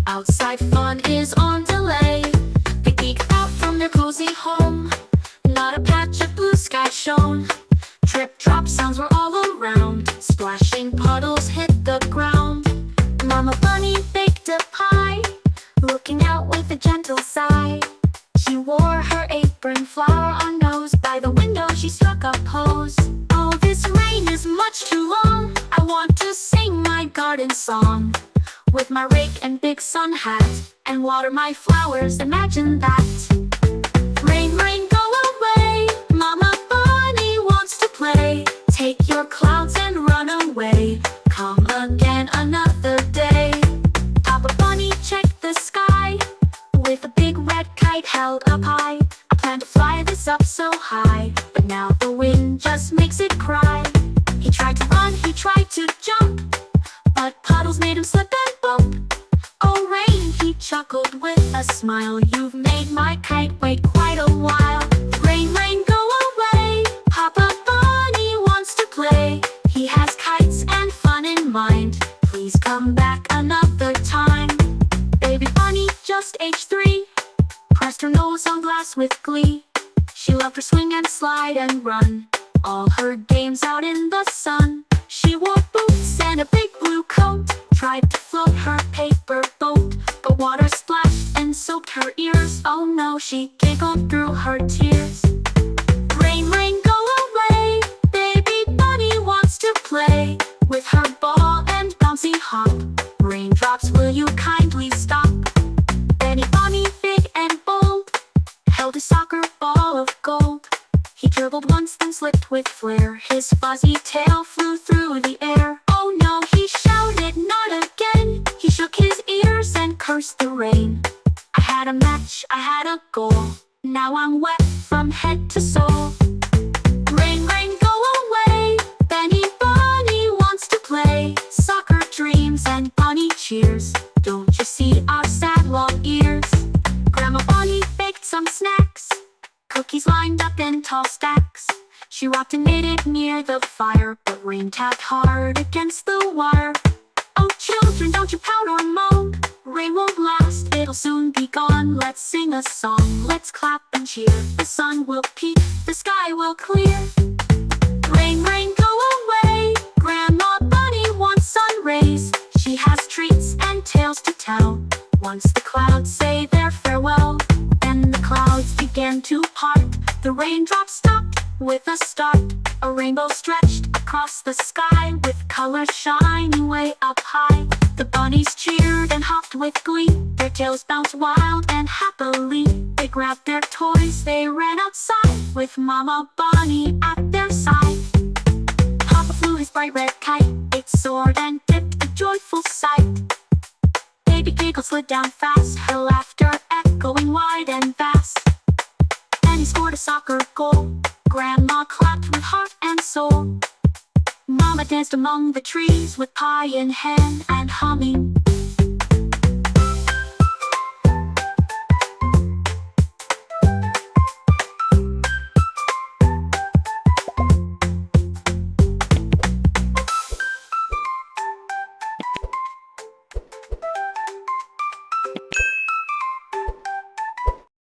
Outside fun is on delay. They peek out from their cozy home. Not a patch of blue sky shone. Drip drop sounds were all around. Splashing puddles hit the ground. Mama Bunny baked a pie, looking out with a gentle sigh. She wore her apron, flower on nose. By the window she struck a pose. Oh, this rain is much too long. I want to sing my garden song with my rake and big sun hat, and water my flowers, imagine that. Rain, rain, go away. Mama Bunny wants to play. Take your clouds and run away. Come again another day. Papa Bunny checked the sky with a big red kite held up high. I planned to fly this up so high, but now the wind just makes it cry. He tried to run, he tried to jump, but puddles made him slip and bump. Oh rain, he chuckled with a smile, you've made my kite wait quite a while. Rain, rain, go away. Papa Bunny wants to play. He has kites and fun in mind. Please come back another time. Baby Bunny, just age 3, pressed her nose on glass with glee. She loved her swing and slide and run, all her games out in the sun. She wore boots and a big blue coat, tried to float her paper boat, but water splashed and soaked her ears. Oh no, she giggled through her tears. Rain, rain, go away. Baby Bunny wants to play with her ball and bouncy hop. Raindrops, will you kindly stop? Benny Bunny, big and bold, held a soccer ball of gold. He dribbled once, then slipped with flair. His fuzzy tail flew through the air. Oh no, he shouted, not again. He shook his ears and cursed the rain. I had a match, I had a goal. Now I'm wet from head to sole. Rain, rain, go away. Benny Bunny wants to play. Soccer dreams and bunny cheers. Don't you see our sad long ears? Grandma Bunny baked some snacks, cookies lined up in tall stacks. She rocked and knitted near the fire, but rain tapped hard against the wire. Oh children, don't you pout or moan. Rain won't last, it'll soon be gone. Let's sing a song, let's clap and cheer. The sun will peek, the sky will clear. Rain, rain, go away. Grandma Bunny wants sun rays. She has treats and tales to tell. Once the clouds say their farewell, then the clouds began to part. The raindrops stopped with a start. A rainbow stretched across the sky, with colors shining way up high. The bunnies cheered and hopped with glee. Their tails bounced wild and happily. They grabbed their toys, they ran outside, with Mama Bunny at their side. Papa flew his bright red kite. It soared and dipped, a joyful sight. Baby Giggle slid down fast, her laughter echoing wide and vast. And he scored a soccer goal. Grandma clapped with heart and soul. Mama danced among the trees with pie in hand and humming